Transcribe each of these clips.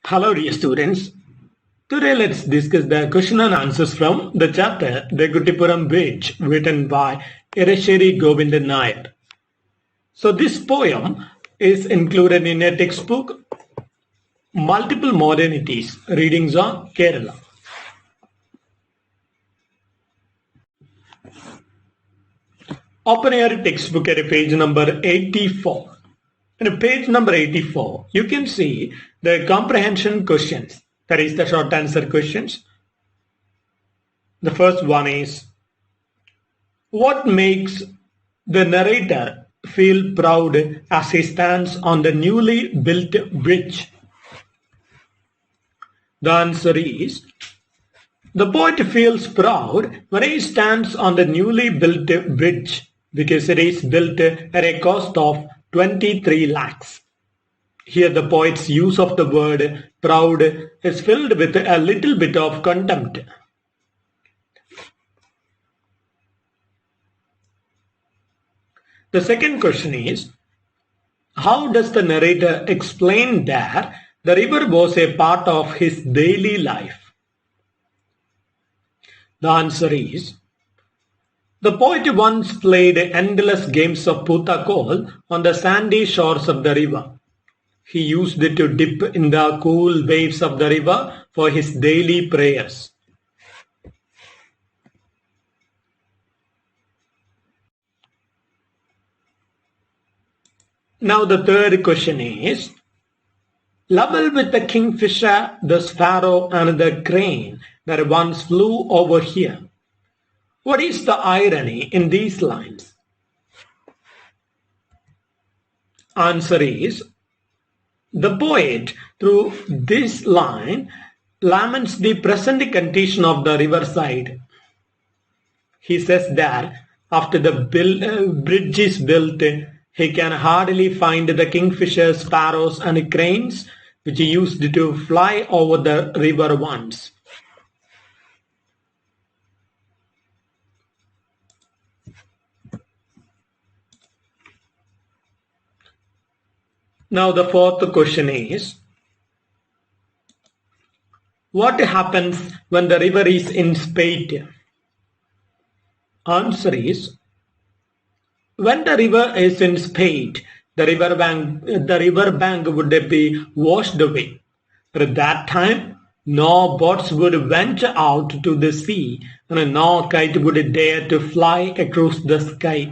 Hello dear students. Today let's discuss the question and answers from the chapter The Kuttippuram Bridge written by Eresheri Govindan Nair. So this poem is included in a textbook Multiple Modernities Readings on Kerala. Open your textbook at page number 84. In page number 84, you can see the comprehension questions. That is the short answer questions. The first one is, what makes the narrator feel proud as he stands on the newly built bridge? The answer is, the poet feels proud when he stands on the newly built bridge because it is built at a cost of 23 lakhs. Here the poet's use of the word proud is filled with a little bit of contempt. The second question is, how does the narrator explain that the river was a part of his daily life? The answer is, the poet once played endless games of putakol on the sandy shores of the river. He used it to dip in the cool waves of the river for his daily prayers. Now the third question is, level with the kingfisher, the sparrow and the crane that once flew over here. What is the irony in these lines? Answer is, the poet through this line laments the present condition of the riverside. He says that after the bridge is built, he can hardly find the kingfishers, sparrows and cranes which he used to fly over the river once. Now the fourth question is, what happens when the river is in spate? Answer is, when the river is in spate, the river bank would be washed away. At that time, no boats would venture out to the sea, and no kite would dare to fly across the sky.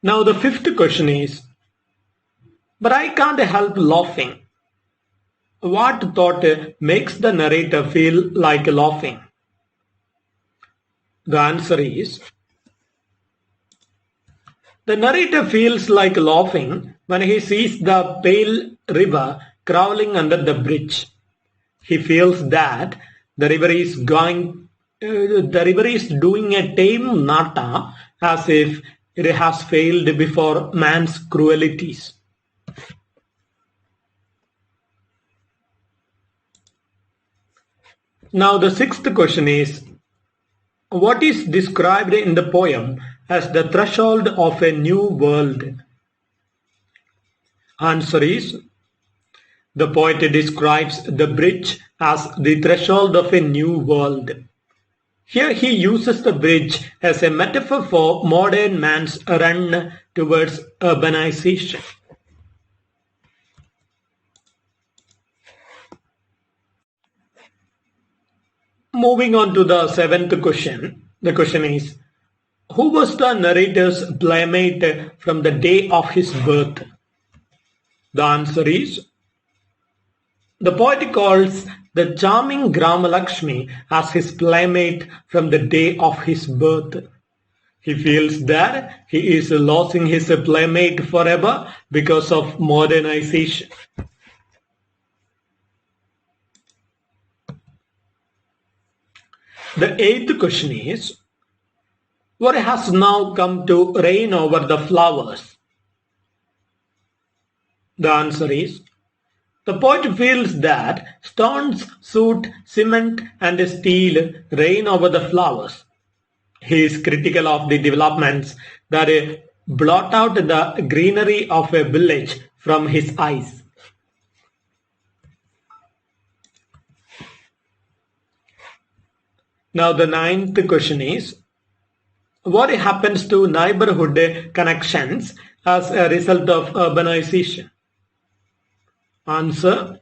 Now the fifth question is, but I can't help laughing. What thought makes the narrator feel like laughing? The answer is, the narrator feels like laughing when he sees the pale river crawling under the bridge. He feels that the river is doing a tame nata as if it has failed before man's cruelties. Now the sixth question is, what is described in the poem as the threshold of a new world? Answer is, the poet describes the bridge as the threshold of a new world. Here he uses the bridge as a metaphor for modern man's run towards urbanization. Moving on to the seventh question, the question is, who was the narrator's playmate from the day of his birth? The answer is, the poet calls the charming Gram Lakshmi as his playmate from the day of his birth. He feels that he is losing his playmate forever because of modernization. The eighth question is, what has now come to reign over the flowers? The answer is, the poet feels that stones, soot, cement and steel reign over the flowers. He is critical of the developments that blot out the greenery of a village from his eyes. Now the ninth question is, what happens to neighborhood connections as a result of urbanization? Answer.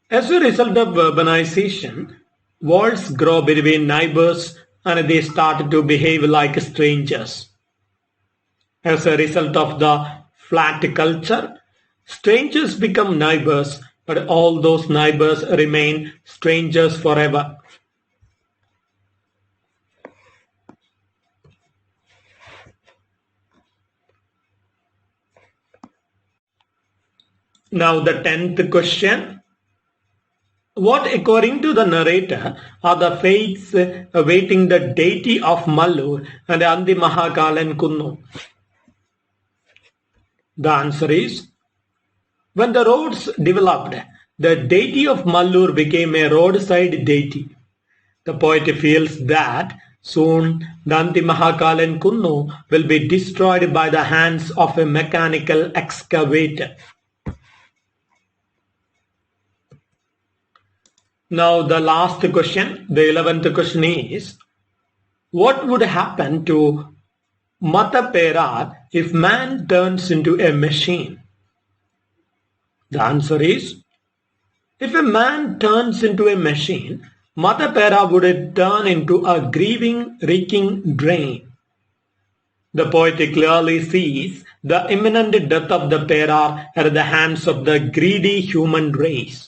As a result of urbanization, walls grow between neighbors and they start to behave like strangers. As a result of the flat culture, strangers become neighbors, but all those neighbors remain strangers forever. Now the 10th question. What, according to the narrator, are the fates awaiting the deity of Mallur and Andi Mahakalan Kunnu? The answer is, when the roads developed, the deity of Mallur became a roadside deity. The poet feels that soon the Andi Mahakalan Kunnu will be destroyed by the hands of a mechanical excavator. Now the last question, the 11th question is, what would happen to Mata Perar if man turns into a machine? The answer is, if a man turns into a machine, Mata Pera would turn into a grieving, reeking drain. The poet clearly sees the imminent death of the Perar at the hands of the greedy human race.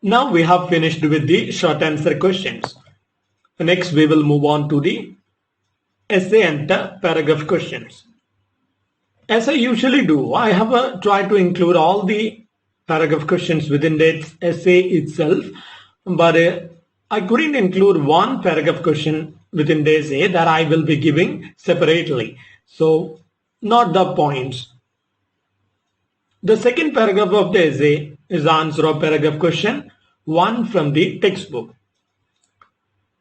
Now we have finished with the short answer questions. Next we will move on to the essay and the paragraph questions. As I usually do, I have tried to include all the paragraph questions within the essay itself, but I couldn't include one paragraph question within the essay that I will be giving separately. So, not the points. The second paragraph of the essay is the answer of paragraph question 1 from the textbook.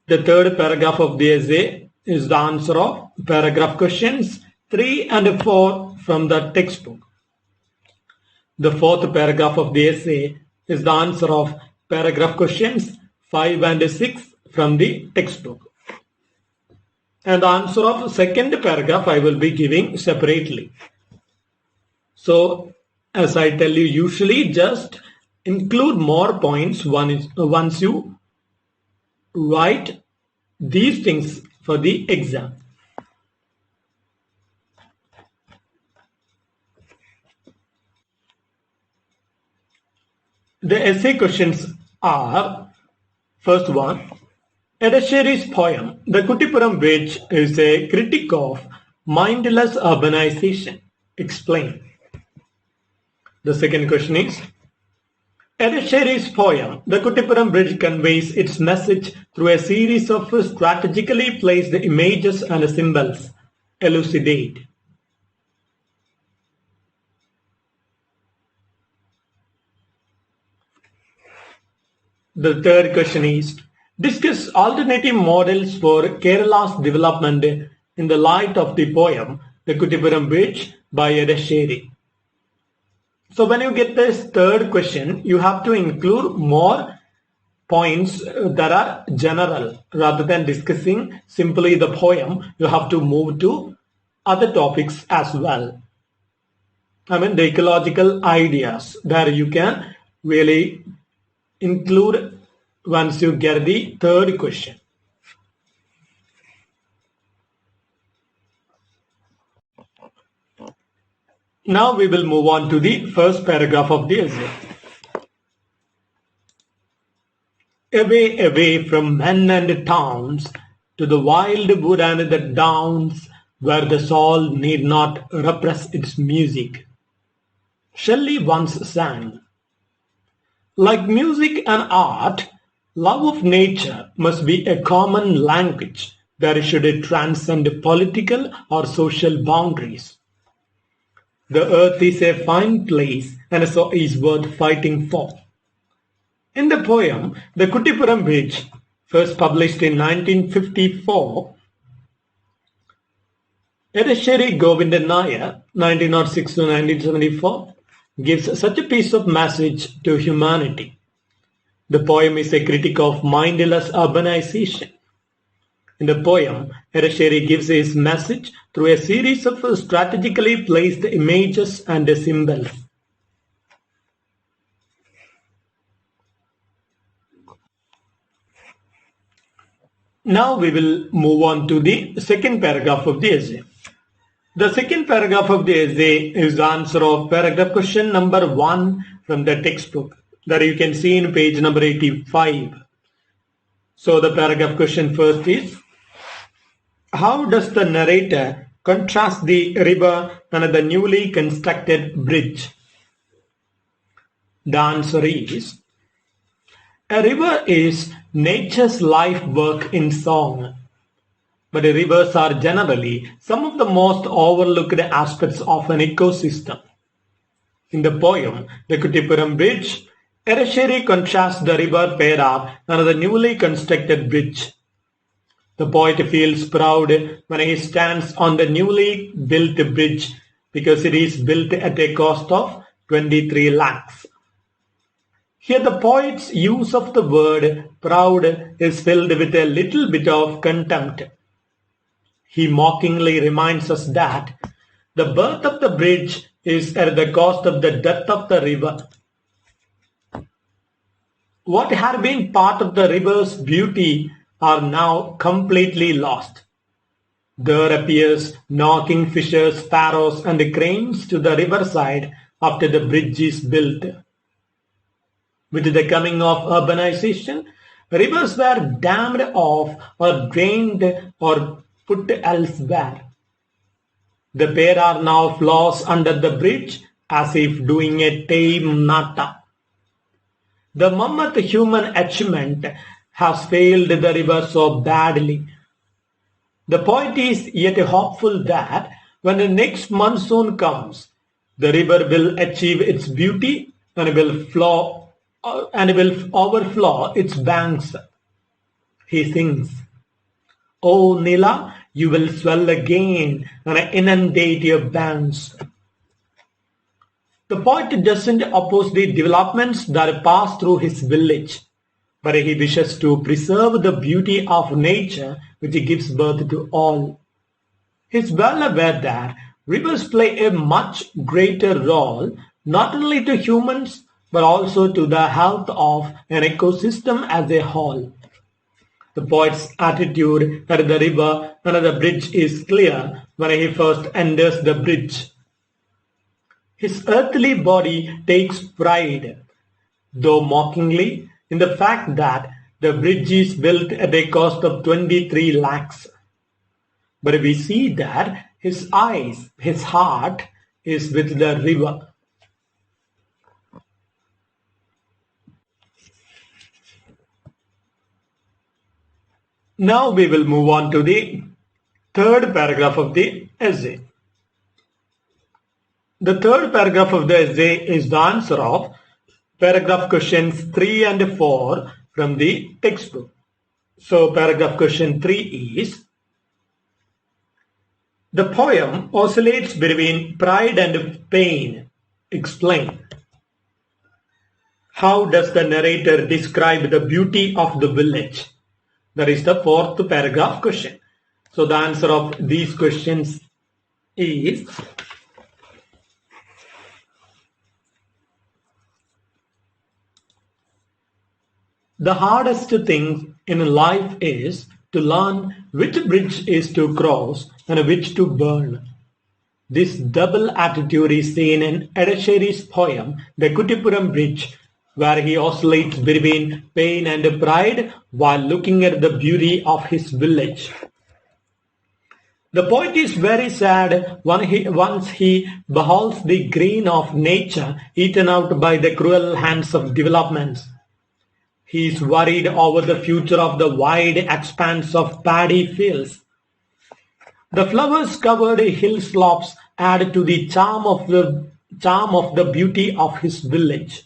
The third paragraph of the essay is the answer of paragraph questions 3 and 4 from the textbook. The fourth paragraph of the essay is the answer of paragraph questions 5 and 6 from the textbook. And the answer of second paragraph I will be giving separately. So, as I tell you, usually just include more points once you write these things for the exam. The essay questions are, first one, Edasheri's poem, The Kuttippuram Bridge, is a critique of mindless urbanization. Explain. The second question is, Edasheri's poem, The Kuttippuram Bridge, conveys its message through a series of strategically placed images and symbols. Elucidate. The third question is, discuss alternative models for Kerala's development in the light of the poem, The Kuttippuram Bridge by Edasheri. So when you get this third question, you have to include more points that are general. Rather than discussing simply the poem, you have to move to other topics as well. I mean, the ecological ideas that you can really include once you get the third question. Now we will move on to the first paragraph of the essay. Away, away from men and towns, to the wild wood and the downs, where the soul need not repress its music. Shelley once sang, like music and art, love of nature must be a common language that should transcend political or social boundaries. The earth is a fine place and so is worth fighting for. In the poem, the Kuttippuram Bridge, first published in 1954, Edasheri Govindan Nair, 1906 to 1974, gives such a piece of message to humanity. The poem is a critique of mindless urbanization. In the poem, Edasheri gives his message through a series of strategically placed images and symbols. Now we will move on to the second paragraph of the essay. The second paragraph of the essay is the answer of paragraph question number 1 from the textbook that you can see in page number 85. So the paragraph question first is, how does the narrator contrast the river and the newly constructed bridge? The answer is, a river is nature's life work in song. But rivers are generally some of the most overlooked aspects of an ecosystem. In the poem, the Kuttippuram Bridge, Edasheri contrasts the river Perar and the newly constructed bridge. The poet feels proud when he stands on the newly built bridge because it is built at a cost of 23 lakhs. Here the poet's use of the word proud is filled with a little bit of contempt. He mockingly reminds us that the birth of the bridge is at the cost of the death of the river. What had been part of the river's beauty are now completely lost. There appears knocking fishers, sparrows, and cranes to the riverside after the bridge is built. With the coming of urbanization, rivers were dammed off or drained or put elsewhere. The Perar now flows under the bridge as if doing a tame nata. The mammoth human achievement has failed the river so badly. The poet is yet hopeful that when the next monsoon comes, the river will achieve its beauty and will overflow its banks. He sings, "O Nila, you will swell again and inundate your banks." The poet doesn't oppose the developments that pass through his village, but he wishes to preserve the beauty of nature which gives birth to all. He is well aware that rivers play a much greater role not only to humans but also to the health of an ecosystem as a whole. The poet's attitude at the river and the bridge is clear when he first enters the bridge. His earthly body takes pride, though mockingly, in the fact that the bridge is built at a cost of 23 lakhs. But we see that his eyes, his heart is with the river. Now we will move on to the third paragraph of the essay. The third paragraph of the essay is the answer of paragraph questions 3 and 4 from the textbook. So paragraph question 3 is, the poem oscillates between pride and pain. Explain. How does the narrator describe the beauty of the village? That is the fourth paragraph question. So the answer of these questions is, the hardest thing in life is to learn which bridge is to cross and which to burn. This double attitude is seen in Edasheri's poem, The Kuttippuram Bridge, where he oscillates between pain and pride while looking at the beauty of his village. The poet is very sad once he beholds the green of nature eaten out by the cruel hands of developments. He is worried over the future of the wide expanse of paddy fields. The flowers-covered hill slopes add to the charm of the beauty of his village.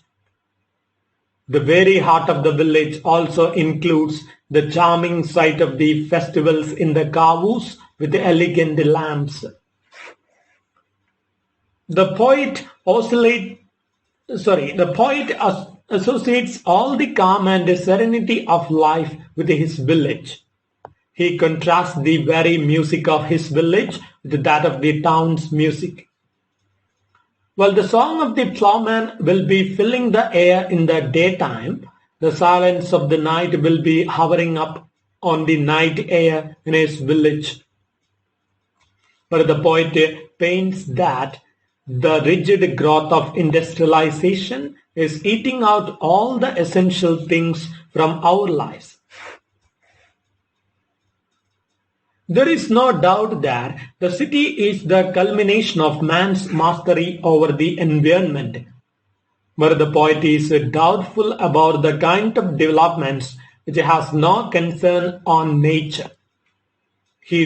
The very heart of the village also includes the charming sight of the festivals in the kavus with the elegant lamps. The poet associates all the calm and serenity of life with his village. He contrasts the very music of his village with that of the town's music. While the song of the ploughman will be filling the air in the daytime, the silence of the night will be hovering up on the night air in his village. But the poet paints that the rigid growth of industrialization is eating out all the essential things from our lives. There is no doubt that the city is the culmination of man's mastery over the environment, but the poet is doubtful about the kind of developments which has no concern on nature. He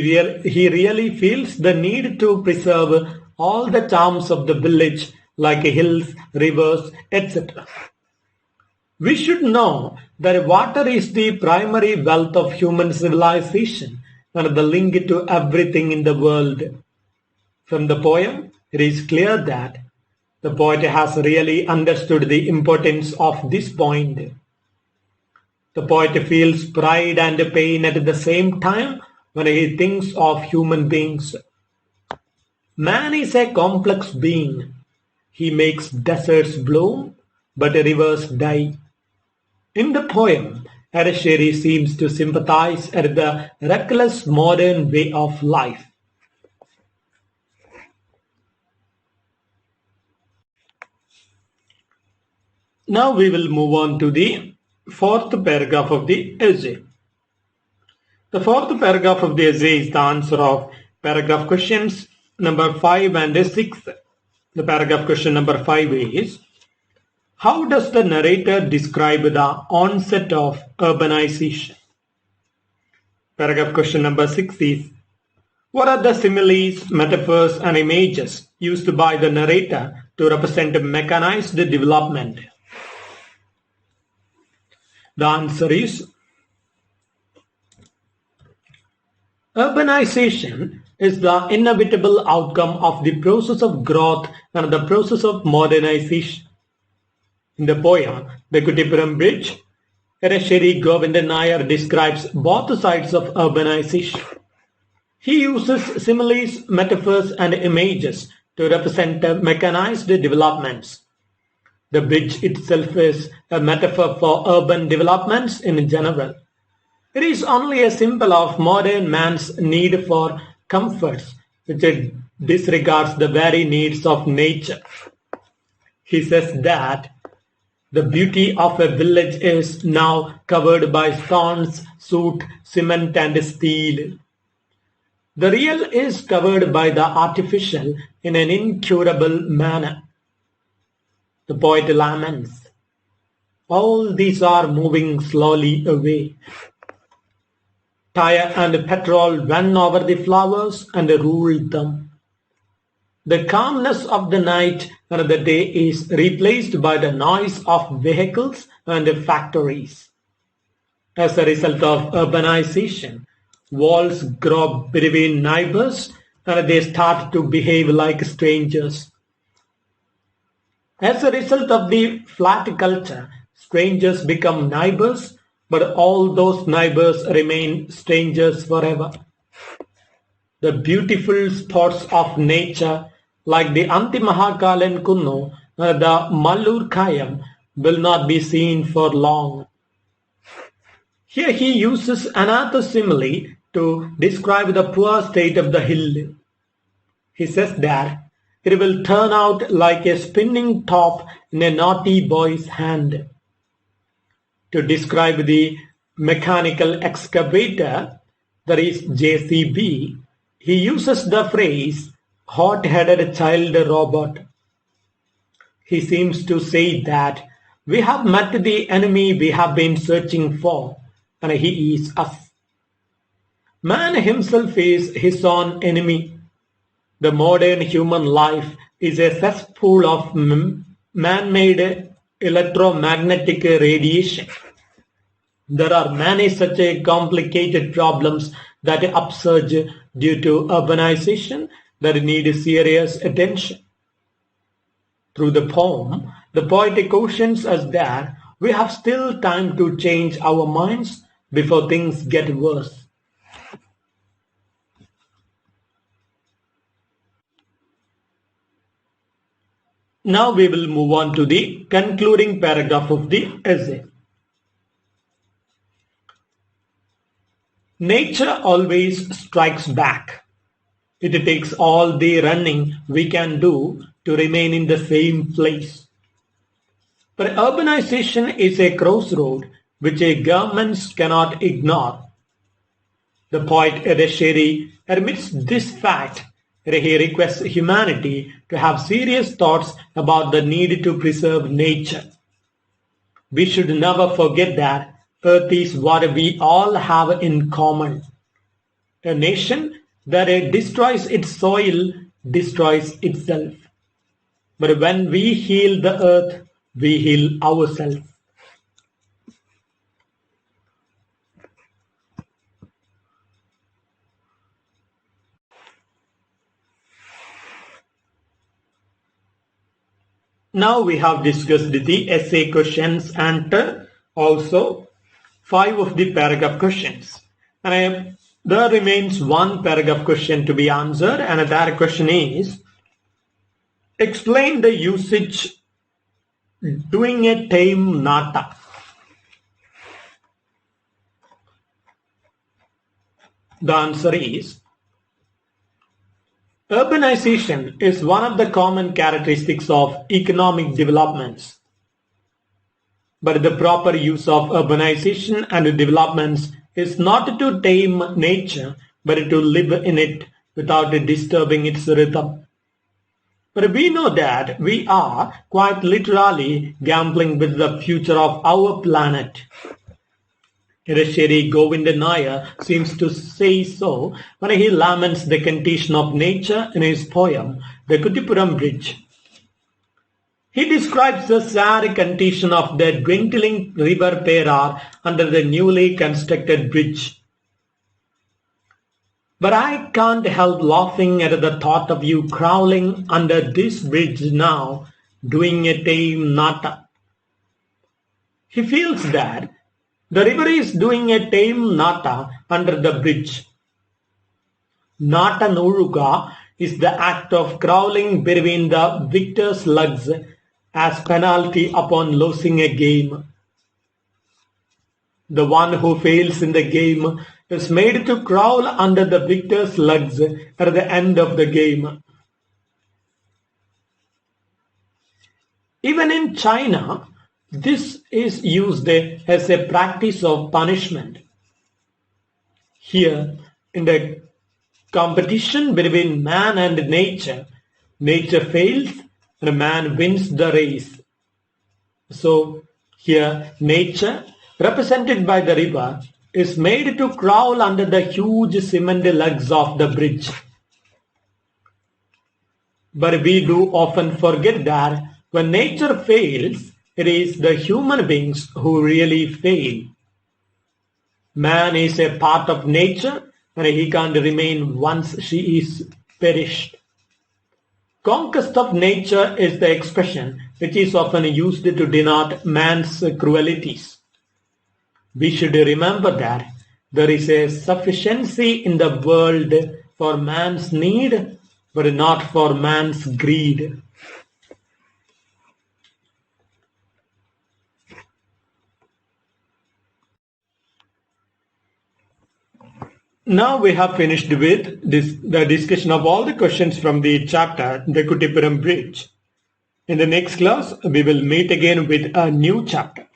really feels the need to preserve all the charms of the village like hills, rivers, etc. We should know that water is the primary wealth of human civilization and the link to everything in the world. From the poem, it is clear that the poet has really understood the importance of this point. The poet feels pride and pain at the same time when he thinks of human beings. Man is a complex being. He makes deserts bloom, but rivers die. In the poem, Eresheri seems to sympathize at the reckless modern way of life. Now we will move on to the fourth paragraph of the essay. The fourth paragraph of the essay is the answer of paragraph questions number 5 and 6. The paragraph question number 5 is, how does the narrator describe the onset of urbanization? Paragraph question number 6 is, what are the similes, metaphors and images used by the narrator to represent mechanized development? The answer is, urbanization is the inevitable outcome of the process of growth and the process of modernization. In the poem, The Kuttippuram Bridge, Eresheri Govindan Nair describes both sides of urbanization. He uses similes, metaphors and images to represent mechanized developments. The bridge itself is a metaphor for urban developments in general. It is only a symbol of modern man's need for comforts, which disregards the very needs of nature. He says that the beauty of a village is now covered by stones, soot, cement and steel. The real is covered by the artificial in an incurable manner. The poet laments, all these are moving slowly away. Tire and petrol went over the flowers and ruled them. The calmness of the night and the day is replaced by the noise of vehicles and factories. As a result of urbanization, walls grow between neighbors and they start to behave like strangers. As a result of the flat culture, strangers become neighbors, but all those neighbors remain strangers forever. The beautiful spots of nature like the Antimahakalan Kunnu or the Mallur Kayam will not be seen for long. Here he uses another simile to describe the poor state of the hill. He says that it will turn out like a spinning top in a naughty boy's hand. To describe the mechanical excavator, that is JCB, he uses the phrase hot-headed child robot. He seems to say that we have met the enemy we have been searching for, and he is us. Man himself is his own enemy. The modern human life is a cesspool of man-made electromagnetic radiation. There are many such complicated problems that upsurge due to urbanization that need serious attention. Through the poem, the poet cautions us that we have still time to change our minds before things get worse. Now we will move on to the concluding paragraph of the essay. Nature always strikes back. It takes all the running we can do to remain in the same place. But urbanization is a crossroad which governments cannot ignore. The poet Edesheri admits this fact and he requests humanity to have serious thoughts about the need to preserve nature. We should never forget that Earth is what we all have in common. A nation that destroys its soil destroys itself. But when we heal the earth, we heal ourselves. Now we have discussed the essay questions and also 5 of the paragraph questions. And there remains one paragraph question to be answered, and that question is, explain the usage doing a tame nata. The answer is, urbanization is one of the common characteristics of economic developments. But the proper use of urbanization and developments is not to tame nature, but to live in it without disturbing its rhythm. But we know that we are quite literally gambling with the future of our planet. Irasheri Govinda Nair seems to say so when he laments the condition of nature in his poem, The Kuttippuram Bridge. He describes the sad condition of the dwindling river Perar under the newly constructed bridge. But I can't help laughing at the thought of you crawling under this bridge now, doing a tame nata. He feels that the river is doing a tame nata under the bridge. Nata Nuruga is the act of crawling between the victor's legs as penalty upon losing a game. The one who fails in the game is made to crawl under the victor's legs at the end of the game. Even in China, this is used as a practice of punishment. Here, in the competition between man and nature, nature fails and man wins the race. So, here, nature, represented by the river, is made to crawl under the huge cement legs of the bridge. But we do often forget that when nature fails, it is the human beings who really fail. Man is a part of nature and he can't remain once she is perished. Conquest of nature is the expression which is often used to denote man's cruelties. We should remember that there is a sufficiency in the world for man's need, but not for man's greed. Now we have finished with the discussion of all the questions from the chapter, The Kuttippuram Bridge. In the next class, we will meet again with a new chapter.